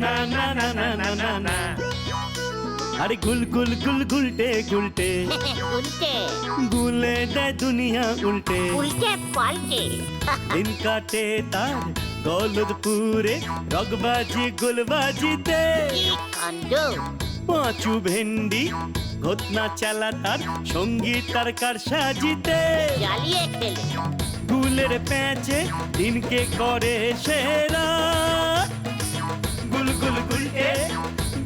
না না না না না না না। আরে গুল গুল গুল গুলটে গুলটে উল্টে গুলে দেয় দুনিয়া উল্টে। উল্টে পাল্টে দিন কাটে তার দৌলতপুরে রগবাজি গুলবাজিতে। কি কাণ্ড! পাঁচু ভেন্ডি ঘটনা চালা তার সঙ্গীত তার কার সাজিতে। জ্বালিয়ে খেলে গুলের প্যাচে দিনকে করে সেরা। গুল গুল গুলটে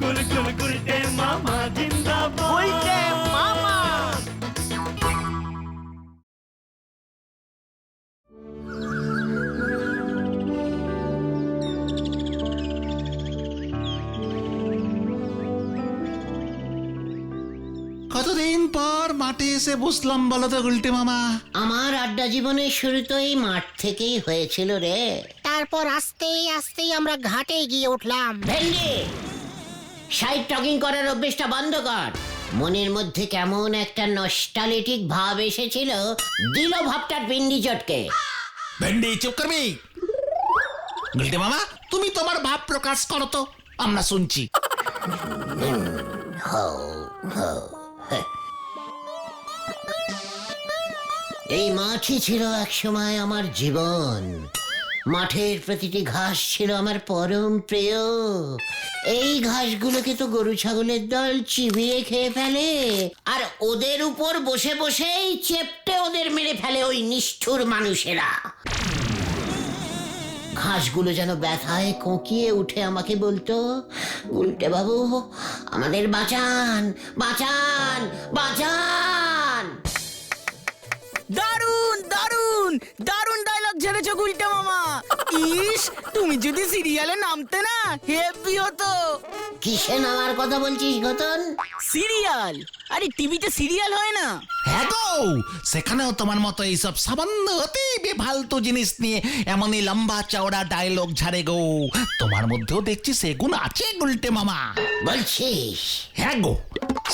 গুল গুল গুলটে মামা জিন্দাবাদ। উল্টে মামা। কতদিন পর মাঠে এসে বসলাম বলো তো গুলটে মামা। আমার আড্ডা জীবনের শুরু তো এই মাঠ থেকেই হয়েছিল রে। তারপর আস্তেই আস্তেই আমরা ঘাটে গিয়ে উঠলাম। ভেন্ডি, সাইড টকিং করার অভ্যেসটা বন্ধ কর। মনের মধ্যে কেমন একটা নস্টালজিক ভাব এসেছিল, দিল ভাবটার পিন্ডি চটকে। ভেন্ডি চুপ করবি? গুলটে মামা তুমি তোমার ভাব প্রকাশ করো তো, আমরা শুনছি। এই মাঠই ছিল একসময় আমার জীবন। মাঠের প্রতিটি ঘাস ছিল আমার পরম প্রিয়। এই ঘাসগুলোকে তো গরু ছাগলের দল চিবিয়ে খেয়ে ফেলে, আর ওদের উপর বসে বসেই চেপটে ওদের মেরে ফেলে ওই নিষ্ঠুর মানুষেরা। ঘাসগুলো যেন ব্যথায় কোঁকিয়ে উঠে আমাকে বলতো, উল্টে বাবু আমাদের বাঁচান বাঁচান বাঁচান। দারুন দারুন দারুন ডায়লগ ঝেড়েছো গুলটে মামা। ইস, তুমি যদি সিরিয়ালে নামতে না, হেভি হতো। কিসে নামার কথা বলছিস গতন? সিরিয়াল? আরে টিভিতে সিরিয়াল হয় না? হ্যাঁ গো, সেখানেও তোমার মতো এইসব সামান্য অতি বেফালতু জিনিস নিয়ে এমনই লম্বা চওড়া ডায়লগ ঝাড়ে গো। তোমার মধ্যেও দেখছি সেগুন আছে গুলটে মামা। বলছিস? হ্যাঁ গো,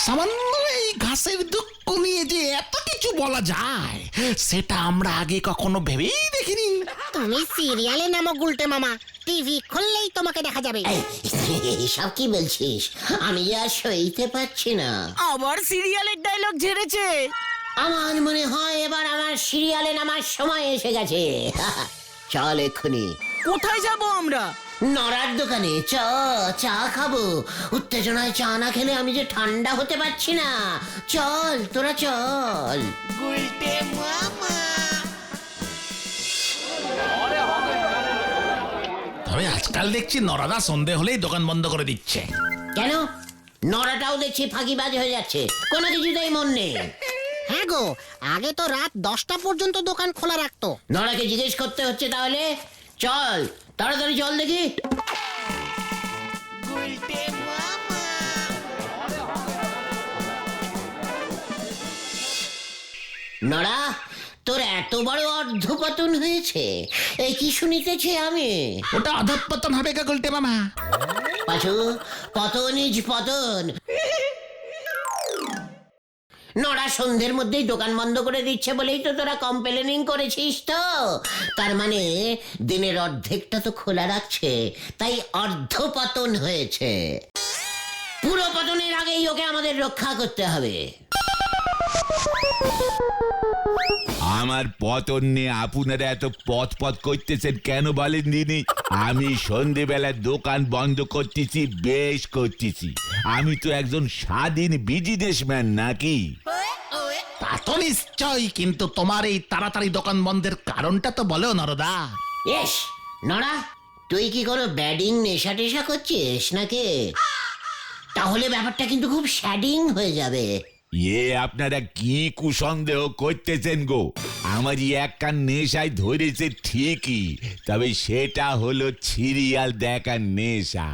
সামান্য এই ঘাসের দুঃখ নিয়ে যে এত কিছু বলা যায়, সেটা আমরা আগে কখনো ভেবেই দেখিনি। তুমি সিরিয়ালে নামো গুলটে মামা, টিভি খুললেই তোমাকে দেখা যাবে। সব কি বলছিস? আমি আর সইতে পারছি না। আবার সিরিয়ালের ডায়লগ ঝেড়েছে। আমার মনে হয় এবার আমার সিরিয়ালে নামার সময় এসে গেছে। চল এক্ষুনি কোথায় যাব আমরা? নড়ার দোকানে চা খাবো। উত্তেজনায় চা না খেলে আমি যে ঠান্ডা হতে পারছি না। চল তোরা চল। তবে আজকাল দেখছি নরাদা সন্ধে হলেই দোকান বন্ধ করে দিচ্ছে। কেন? নড়াটাও দেখছি ফাঁকিবাজ হয়ে যাচ্ছে, কোনো কিছুতেই মন নেই। হ্যাঁ গো, আগে তো রাত 10টা পর্যন্ত দোকান খোলা রাখতো। নড়াকে জিজ্ঞেস করতে হচ্ছে তাহলে? চল তাড়াতাড়ি চল দেখি। নড়া, তোর এত বড় অর্ধপতন হয়েছে, এই কি শুনিতেছে আমি? ওটা অধঃপতন হবে গো গুলটে মামা। পাশু, পতন ইজ পতন। নড়া সন্ধ্যের মধ্যেই দোকান বন্ধ করে দিচ্ছে বলেই তো তোরা কমপ্লেনিং করেছিস তো। তার মানে দিনের অর্ধেকটা তো খোলা রাখছে, তাই অর্ধপতন হয়েছে। পুরো পতনের আগেই ওকে আমাদের রক্ষা করতে হবে। আমার পতন নিয়ে আপনারা এত পথ করতেছেন কেন বলেন দিনি? আমি সন্ধেবেলা দোকান বন্ধ করতেছি, বেশ করতেছি। আমি তো একজন স্বাধীন বিজনেসম্যান নাকি? তা তো নিশ্চয়ই, কিন্তু তোমার এই তাড়াতাড়ি দোকান বন্ধের কারণটা তো বলো নরদা। এস নড়া, তুই কি কোনো ব্যাডিং নেশা টেশা করছিস নাকি? তাহলে ব্যাপারটা কিন্তু খুব শ্যাডিং হয়ে যাবে। আপনারা কি কুসন্দেহ করতেছেন গো? আমারই এক কান নেশায় ধরেছে ঠিকই, তবে সেটা হলো সিরিয়াল দেখার নেশা।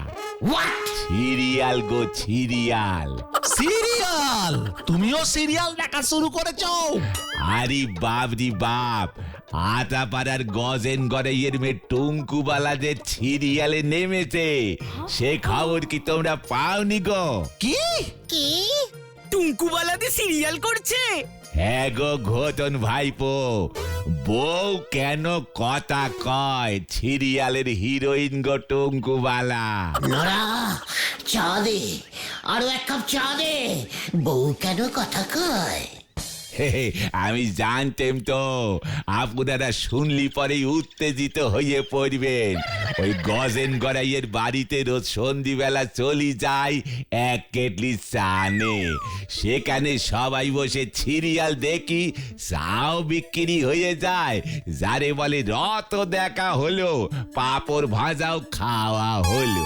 What? Serial go, serial. Serial? তুমিও সিরিয়াল দেখা শুরু করেছো? আরে বাপ রে বাপ, আটাপাড়ার গজেন গড়াইয়ের মেয়ে টুঙ্কুবালা যে সিরিয়ালে নেমেছে, সে খবর কি তোমরা পাওনি গো? কি? কি? টুঙ্কুবালাদি সিরিয়াল করছে? হ্যাঁ গো ঘোতন ভাইপো, বউ কেন কথা কয় সিরিয়ালের হিরোইন গো টুঙ্কুবালা। নরা, চা দে, আরো এক কাপ চা দে। বউ কেন কথা কয়? আমি জানতেম তো আপনারা শুনলি পরেই উত্তেজিত হয়ে পড়বেন। ওই গজেন গড়াইয়ের বাড়িতে রোজ সন্ধিবেলা চলি যায় এক কেটলি চা নে। সেখানে সবাই বসে সিরিয়াল দেখি, চাও বিক্রি হয়ে যায়। যারে বলে রত দেখা হলো, পাপড় ভাজাও খাওয়া হলো।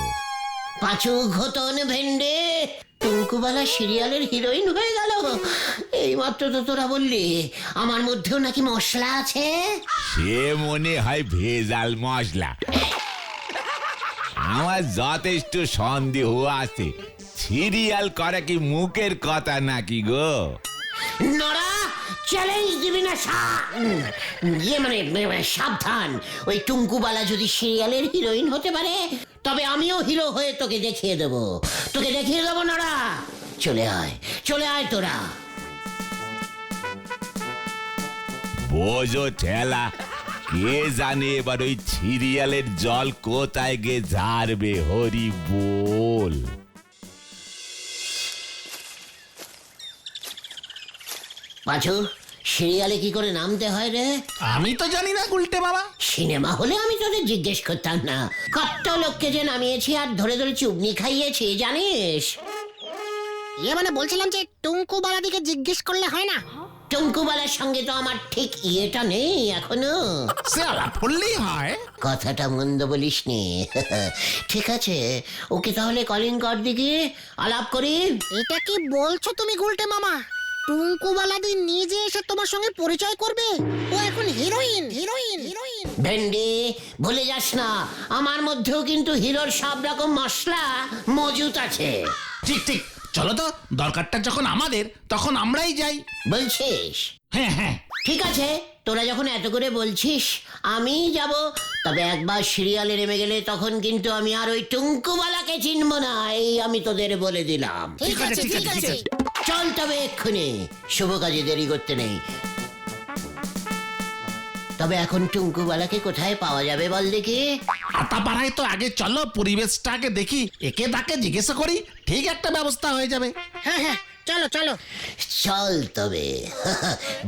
পাঁচু, ঘোতন, ভেন্ডে, টুঙ্কুবালা সিরিয়ালের হিরোইন হয়ে গেল। এই মাত্র তো তোরা বললি আমার মধ্যেও নাকি মশলা আছে। সে মনে হয় ভেজাল মশলা। আমার যথেষ্ট সন্দেহ আছে, সিরিয়াল করা কি মুখের কথা নাকি গো? নরা, চ্যালেঞ্জ দিবি না। সাবধান। ওই টুঙ্কুবালা যদি সিরিয়ালের হিরোইন হতে পারে, তবে আমিও হিরো হয়ে তোকে দেখিয়ে দেবো। নরা, চলে আয় তোরা। বোঝো ঠেলা, কে জানে এবার ওই সিরিয়ালের জল কোথায় গে ঝাড়বে। হরি বল। পাঁচু, সিরিয়ালে কি করে নামতে হয় রে? আমি তো জানি না গুলটে মামা। সিনেমা হলে আমি তোদের জিজ্ঞেস করতাম না। কত লোককে যে নামিয়েছি আর ধরে ধরে চুবনি খাইয়েছি জানিস। মানে বলছিলাম যে টুঙ্কুবালা দিকে জিজ্ঞেস করলে হয় না? টুঙ্কুবালার সঙ্গে তো আমার ঠিক ইয়েটা নেই এখনো। সে আলাপ করলেই হয়। কথাটা মন্দ বলিসনি। ঠিক আছে, ওকে তাহলে কলিং কর দিকে, আলাপ করি। এটা কি বলছো তুমি গুলটে মামা? টুঙ্কুবালা দি নিজে এসে তোমার সঙ্গে পরিচয় করবে? ও এখন হিরোইন। ভেন্ডি, ভুলে যাস না আমার মধ্যেও কিন্তু হিরোর সব রকম মশলা মজুত আছে। ঠিক ঠিক, চলো তো, দরকারটা যখন আমাদের তখন আমরাই যাই। বলছিস? হ্যাঁ হ্যাঁ, ঠিক আছে, তোরা যখন এত করে বলছিস আমি যাব। তবে একবার সিরিয়ালে নেমে গেলে তখন কিন্তু আমি আর ওই টুঙ্কুবালাকে চিনব না, এই আমি তোদের বলে দিলাম। ঠিক আছে। চল তবে এক্ষুনি, শুভ কাজে দেরি করতে নেই। তবে এখন টুঙ্কুবালাকে কোথায় পাওয়া যাবে বল দেখি? আতাপাড়ায় তো আগে চলো, পরিবেশটা আগে দেখি, একে তাকে জিজ্ঞাসা করি, ঠিক একটা ব্যবস্থা হয়ে যাবে। হ্যাঁ, চলো। চল তবে,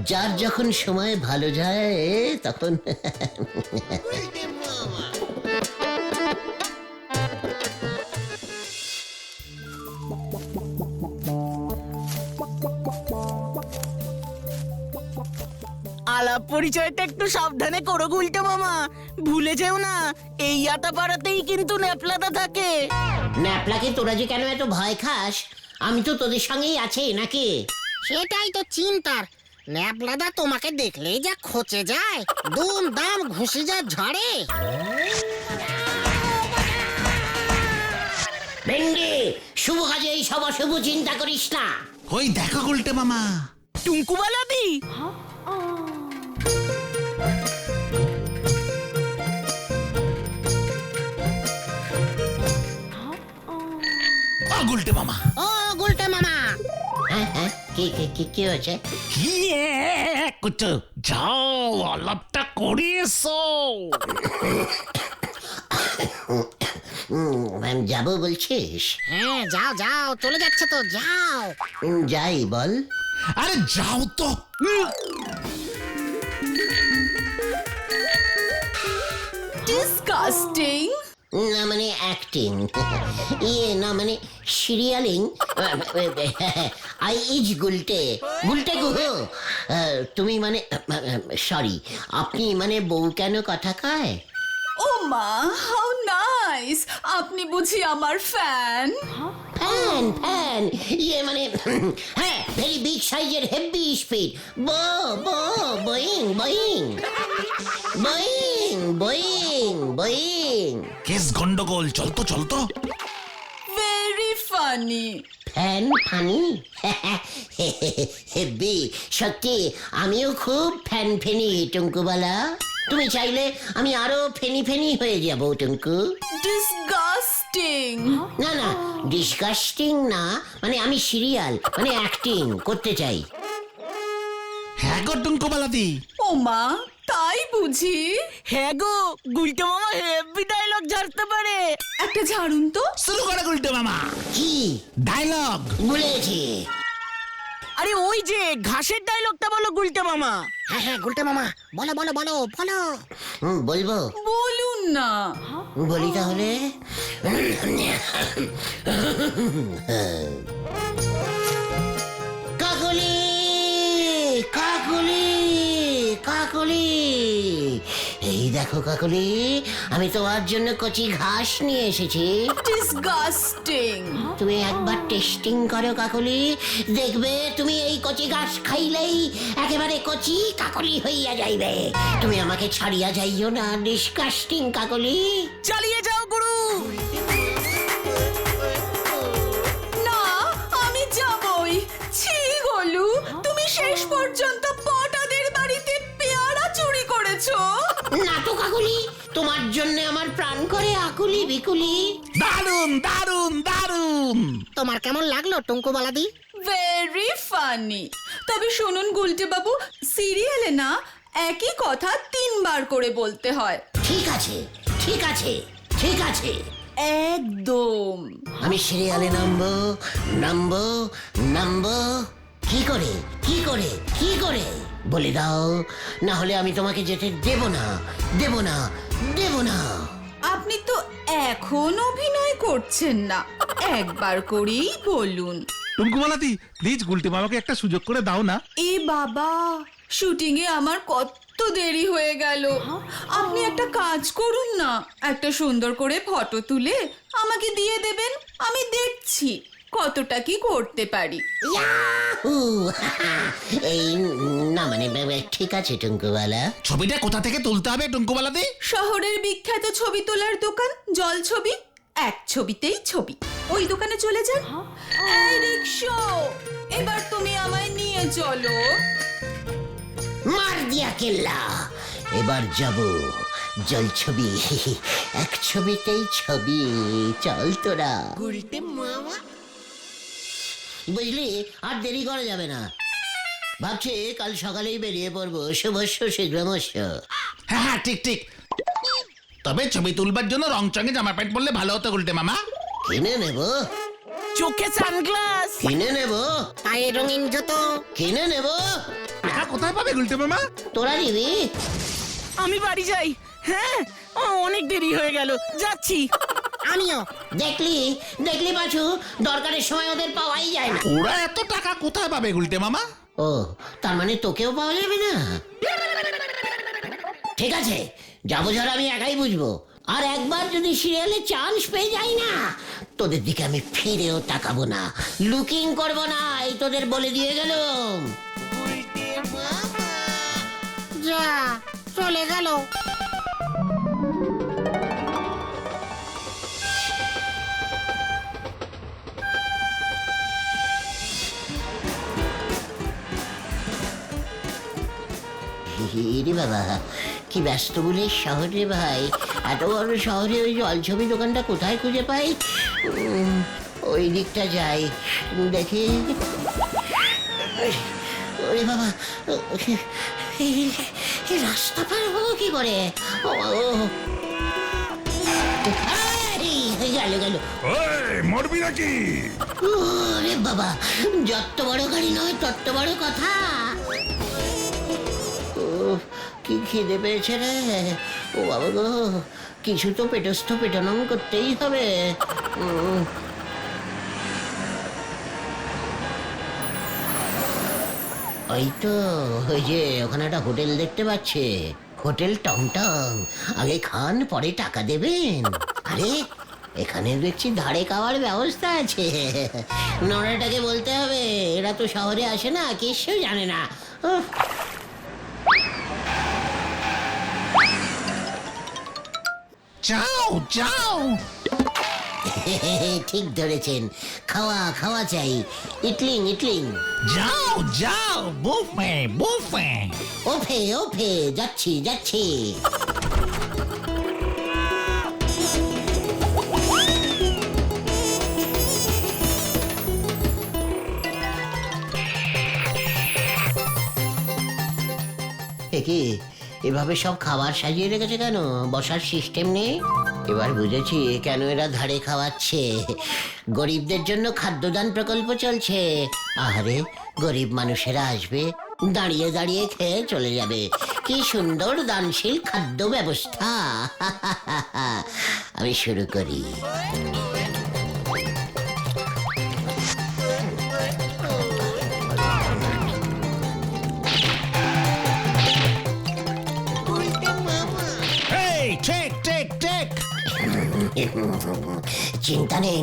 যার যখন সময় ভালো যায় তখন। আলাপ পরিচয়টা একটু সাবধানে করো গুলটে মামা, ভুলে যেও না এই আটা পাড়াতেই কিন্তু ন্যাপলাদা থাকে। ন্যাপলাকে তোরা যে কেন এত ভয় খাস? আমি তো তোদের সঙ্গেই আছি নাকি? সেটাই তো চিন্তার। ন্যাপলাদা তোমাকে দেখলেই যা খচে যায়, দুম দাম ঘুষি যা ঝাড়ে। ভেন্ডি, শুভ কাজে এই সব অশুভ চিন্তা করিস না। ওই দেখো গুলটে মামা। টুঙ্কুবালা দি, ও গুলটে মামা। ও গুলটে মামা, হ্যাঁ, কি হয়েছে? কি কুচু, যাও আলাপটা করে এসো। যাবো বলছিস? হ্যাঁ যাও, চলে যাচ্ছে তো, যাও। যাই বল। আরে যাও তো। Disgusting. না মানে অ্যাক্টিং, না মানে সিরিয়ালিং। I is Gulte Guha. তুমি মানে, সরি, আপনি মানে বউ কেন কথা কয়? Oh ma, how nice. আপনি বুঝি আমার ফ্যান? ফ্যান মানে, হ্যাঁ, ভেরি বিগ সাইজের হেভি স্পিড। বোয়িং। কেস গন্ডগোল, চল তো। Very funny. Fan funny? হেব্বি, সত্যি আমিও খুব ফ্যানি টুঙ্কুবালা। তুমি চাইলে আমি আরো ফেনি হয়ে যাব টুঙ্কু। Disgusting. না, ডিসকাস্টিং না, মানে আমি সিরিয়াল মানে অ্যাক্টিং করতে চাই। হ্যাঁ গো টুঙ্কুবালাদি। ও মা, তাই বুঝি? হ্যাঁ গো, গুলটে মামা হেভি ডায়লগ ঝাড়তে পারে। একটা ঝাড়ুন তো। শুরু করে গুলটে মামা কি ডায়লগ। বলেছি? আরে ওই যে ঘাসের ডায়লগটা বলো গুলটে মামা। হ্যাঁ হ্যাঁ গুলটে মামা, বলো বলো বলো বলো। বলবো? বলুন না। বলি তাহলে। কাকলি কাকলি কাকলি, এই দেখো কাকলি, আমি তোমার জন্য কচি ঘাস নিয়ে এসেছি। ডিসগাস্টিং। তুমি একবার টেস্টিং করো কাকলি, দেখবে তুমি এই কচি ঘাস খাইলেই একেবারে কচি কাকলি হইয়া যাইবে। তুমি আমাকে ছাড়িয়া যাইও না, ডিসকাস্টিং কাকলি। চালিয়ে যাও গুরু। না, আমি যাবই। ছি গোলু, তুমি শেষ পর্যন্ত পটাদের বাড়িতে পেয়ারা চুরি করেছো। না তো কাকলি, তোমার জন্য আমার প্রাণ করে আকুলি বিকুলি। দারুন দারুন দারুন। তোমার কেমন লাগলো টুঙ্কুবালাদি? Very funny. তবে শুনুন গুলটে বাবু, সিরিয়ালে না একই কথা 3 বার করে বলতে হয়। ঠিক আছে ঠিক আছে ঠিক আছে, একদম। আমি সিরিয়ালে নামবো নামবো নামবো। কি করে কি করে কি করে বলে দাও, না হলে আমি তোমাকে যেতে দেব না দেব না দেব না। আপনি তো এখন অভিনয় করছেন না, একবার করেই বলুন। টুঙ্কুমালাদি প্লিজ গুলটে মামাকে একটা সুযোগ করে দাও না। এ বাবা, শুটিং এ আমার কত দেরি হয়ে গেল। আপনি একটা কাজ করুন না, একটা সুন্দর করে ফটো তুলে আমাকে দিয়ে দেবেন, আমি দেখছি কতটা কি করতে পারি। ইয়াহু! এই না মানে ঠিক আছে টুঙ্কুবালা। ছবিটা কোথা থেকে তুলতে হবে টুঙ্কুবালাদি? শহরের বিখ্যাত ছবি তোলার দোকান জল ছবি, এক ছবিতেই ছবি। ওই দোকানে চলে যান। এই রিকশো, এবার তুমি আমায় নিয়ে চলো। মার দিয়া কেল্লা, এবার যাব জল ছবি, এক ছবিতেই ছবি। চল তোরা। বুঝলি, আর দেরি করা যাবে না। ভাবছি কাল সকালেই বেরিয়ে পড়বো। শুভস্য শীঘ্রমস্য। হ্যাঁ হ্যাঁ ঠিক ঠিক। তবে ছবি তুলবার জন্য রং চঙে জামা প্যান্ট পরলে ভালো হতো গুলটে মামা। কিনে নেব চোখে সানগ্লাস। কিনে নেব পায়ে রঙিন জুতো। কিনে নেব। টাকা কোথায় পাবে গুলটে মামা? তোরা নিবি? আমি বাড়ি যাই। হ্যাঁ, অনেক দেরি হয়ে গেল, যাচ্ছি। আমিও। দেখলি দেখলি পাচু, দরকারের সময় ওদের পাওয়াই যায় না। ওরা এত টাকা কোথায় পাবে গুলটে মামা? ও, তার মানে তোকেও পাওয়া যাবে না? ঠিক আছে, যাবো যারা আমি একাই বুঝবো। আর একবার যদি সিরিয়ালে চান্স পেয়ে যাই না, তোদের দিকে আমি ফিরেও তাকাবো না, লুকিং করবো না, এই তোদের বলে দিয়ে গেলাম। যা চলে গেল। রে বাবা, কি ব্যস্ত বলে শহরে ভাই। এত বড় শহরে ওই জলছবি দোকানটা কোথায় খুঁজে পাই? ওই দিকটা যাই, দেখি। ওরে বাবা, এই রাস্তা পার হবো কি করে? গেল গেল। মরবি নাকি? ওরে বাবা, যত বড় গাড়ি নয় তত বড় কথা। কি খিদে পেয়েছে রে। ও বাবা গো, কিছু তো পেটস্থ পেটানো করতেই হবে। ওই তো, ওই যে ওখানে একটা হোটেল দেখতে পাচ্ছে, হোটেল টংটং। আগে খান, পরে টাকা দেবেন। আরে এখানে দেখছি ধারে খাওয়ার ব্যবস্থা আছে। নড়াটাকে বলতে হবে, এরা তো শহরে আসে না, কিছু জানে না। যাও যাও। ঠিক ধরেছেন, খাওয়া খাওয়া চাই, ইটলিং ইটলিং। যাও যাও, বুফে বুফে। ওফে ওফে, যাচ্ছি যাচ্ছি। কি এভাবে সব খাবার সাজিয়ে রেখেছে কেন? বসার সিস্টেম নেই? এবার বুঝেছি কেন এরা ধারে খাওয়াচ্ছে। গরিবদের জন্য খাদ্যদান প্রকল্প চলছে। আহারে, গরিব মানুষেরা আসবে, দাঁড়িয়ে দাঁড়িয়ে খেয়ে চলে যাবে। কি সুন্দর দানশীল খাদ্য ব্যবস্থা। আমি শুরু করি। চিন্তা নেই,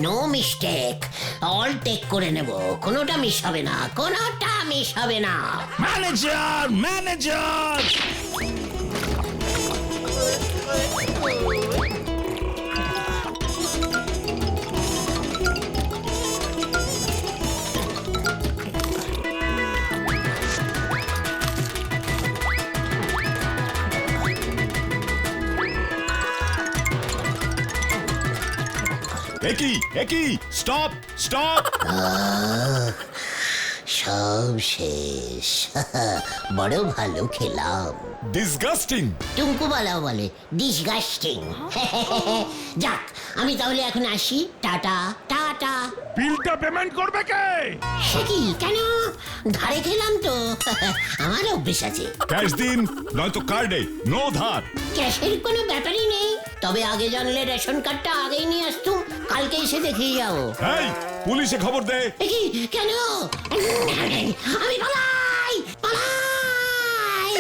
নো মিস্টেক, অল টেক করে নেব। কোনোটা মিস হবে না, কোনোটা মিস হবে না। Manager, manager! একই স্টপ স্টপ। সব শেষ। বড় ভালো খেলাম। ডিসগাস্টিং। টুঙ্কুবালা বলে ডিসগাস্টিং। যাক, আমি তাহলে এখন আসি। Tata tata. বিলটা পেমেন্ট করবে কে? সে কি, কেন? ধারে খেলাম তো। আমার অভ্যেস আছে। ক্যাশ দিন, নয়তো কার্ডে, নো ধার। ক্যাশের কোনো ব্যাপারই নেই। তবে আগে জানলে রেশন কার্ডটা আগেই নিয়ে আসতুম, কালকে এসে দেখেই যাবো। এই, পুলিশে খবর দে। কি, কেন? আমি পালাই পালাই।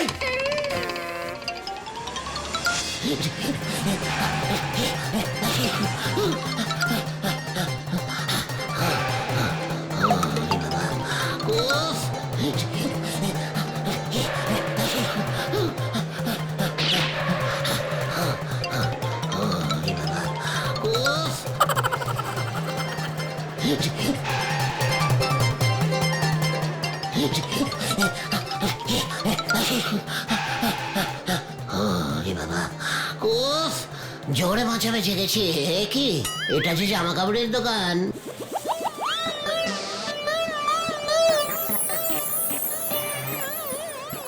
উফ, উফ, জোরে মাছা বেঁচে গেছি। কি, এটা যে জামা কাপড়ের দোকান।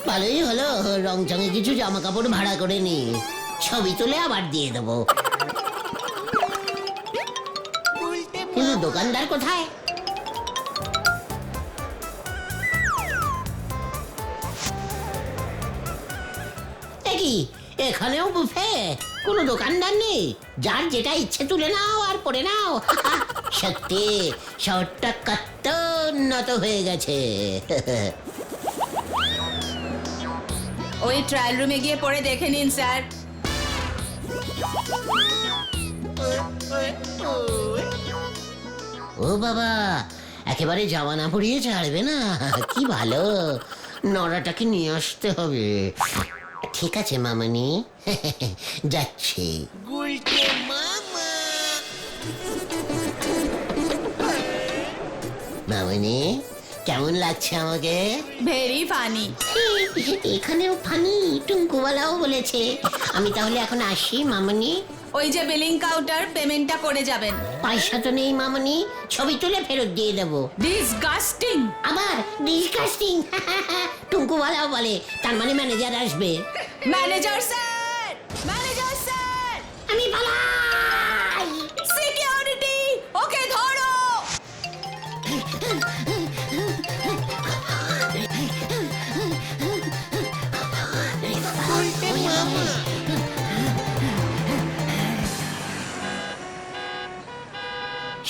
ভালোই হলো, রং চঙে কিছু জামা কাপড় ভাড়া করে নি, ছবি তুলে আবার দিয়ে দেবো। কিন্তু দোকানদার কোথায়? কি, এখানেও বুফে? কোনো দোকানদার নেই? যার যেটা ইচ্ছে তুলে নাও আর পরে নাও। সত্যি শহরটা কত উন্নত হয়ে গেছে। ওই ট্রায়াল রুমে গিয়ে পরে দেখে নিন স্যার। ও বাবা, একেবারে জামা না পরিয়ে ছাড়বে না? কি ভালো, নড়াটাকে নিয়ে আসতে হবে। ঠিক আছে মামনি, যাচ্ছি। মামনি, কেমন লাগছে আমাকে? Very funny. এখানেও ফানি, টুঙ্কুওয়ালাও বলেছে। আমি তাহলে এখন আসি মামনি। ওই যে বিলিং কাউন্টার, পেমেন্টটা করে যাবেন। পয়সা তো নেই মামনি, ছবি তুলে ফেরত দিয়ে দেবো। ডিসগাস্টিং। আবার ডিসকাস্টিং। টুঙ্কুওয়ালাও বলে, তার মানে ম্যানেজার আসবে। ম্যানেজার স্যার, ম্যানেজার স্যার, আমি পালাই। সিকিউরিটি, ওকে ধরো।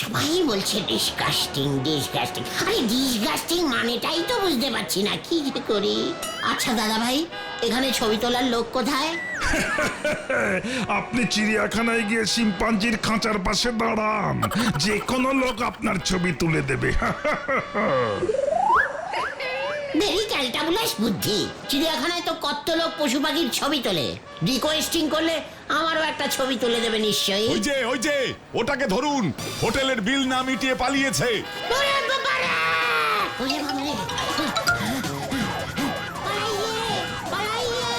সবাই বলছে ডিসকাস্টিং ডিসকাস্টিং। আরে ডিসকাস্টিং মানেটাই তো বুঝতে পারছি না, কি যে করি। আচ্ছা দাদা ভাই, এখানে ছবি তোলার লোক কোথায়? আপনি চিড়িয়াখানায় গিয়ে শিম্পাঞ্জির খাঁচার পাশে দাঁড়ান, যে কোনো লোক আপনার ছবি তুলে দেবে। ভেরি ক্যালটাবুলাস বুদ্ধি। চিড়িয়াখানায় তো কত লোক পশু পাখির ছবি তোলে। রিকোয়েস্টিং করলে আমারও একটা ছবি তুলে দেবে নিশ্চয়ই। ওই যে ওটাকে ধরুন, হোটেলের বিল না মিটিয়ে পালিয়েছে। ওরে বাবারে! ওরে বাবারে! পালাইয়ে! পালাইয়ে!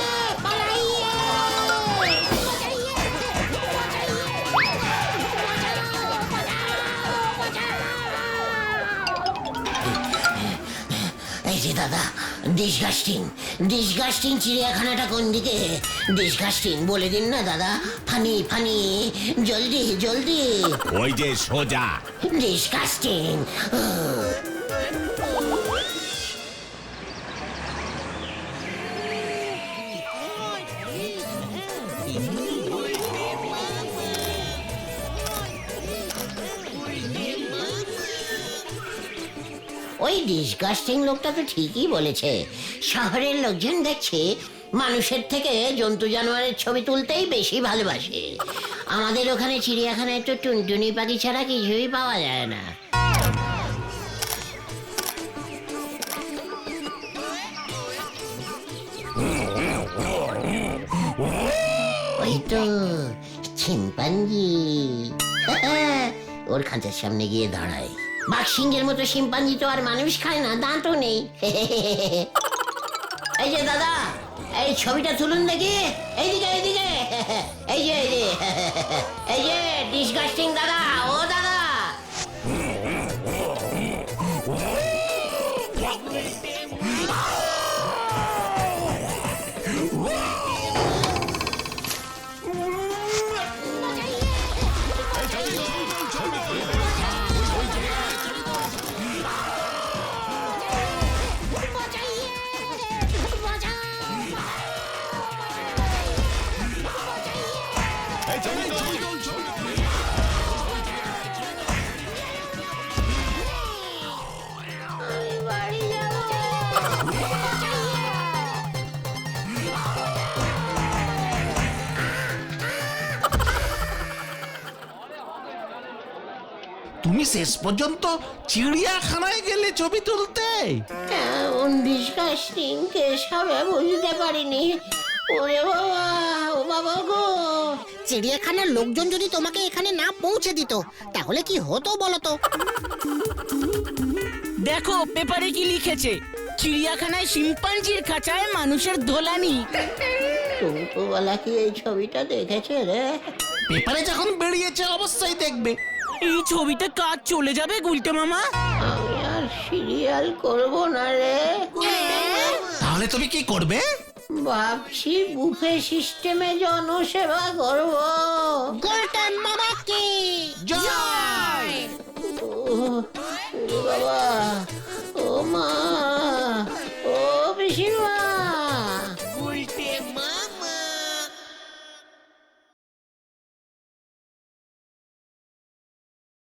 পালাইয়ে! এই যে দাদা, ডিসগাস্টিং ডিসগাস্টিং চিড়িয়াখানাটা কোন দিকে? ডিসগাস্টিং বলে দিন না দাদা, ফানি ফানি, জলদি জলদি। ওই যে সোজা। ডিসগাস্টিং। ওই ডিসগাস্টিং লোকটা তো ঠিকই বলেছে। শহরের লোকজন দেখছে মানুষের থেকে জন্তু জানোয়ারের ছবি তুলতেই বেশি ভালোবাসে। আমাদের ওখানে চিড়িয়াখানায় তো টুনটুনি পাখি ছাড়া কিছুই পাওয়া যায় না। ওই তো শিম্পাঞ্জি। ওর খাঁচার সামনে গিয়ে দাঁড়ায়। বাঘসিংহের মতো শিম্পাঞ্জি তো আর মানুষ খায় না, দাঁতও নেই। এই যে দাদা, এই ছবিটা তুলুন দেখি। এইদিকে এইদিকে, এই যে এই যে ডিসগাস্টিং দাদা, ও দাদা। তুমি শেষ পর্যন্ত চিড়িয়াখানায় গেলে ছবি তুলতে? এমন ডিসগাস্টিং কেস হবে বুঝতে পারিনি। ওরে বাবা, ও বাবা গো। চিড়িয়াখানার লোকজন যদি তোমাকে এখানে না পৌঁছে দিত তাহলে কি হতো বলো তো? দেখো পেপারে কি লিখেছে, চিড়িয়াখানায় শিম্পাঞ্জির খাঁচায় মানুষের দোলানি। টুঙ্কুওয়ালা কি এই ছবিটা দেখেছে রে? পেপারে যখন বেরিয়েছে অবশ্যই দেখবে। এই ছবিতে কাজ চলে যাবে গুলটে মামা। আমি আর সিরিয়াল করব না রে। তাহলে তুমি কি করবে? ভাবছি বুফে সিস্টেমে জনসেবা করব। গুলটে মামা কি জয়! ও বাবা, ও মা।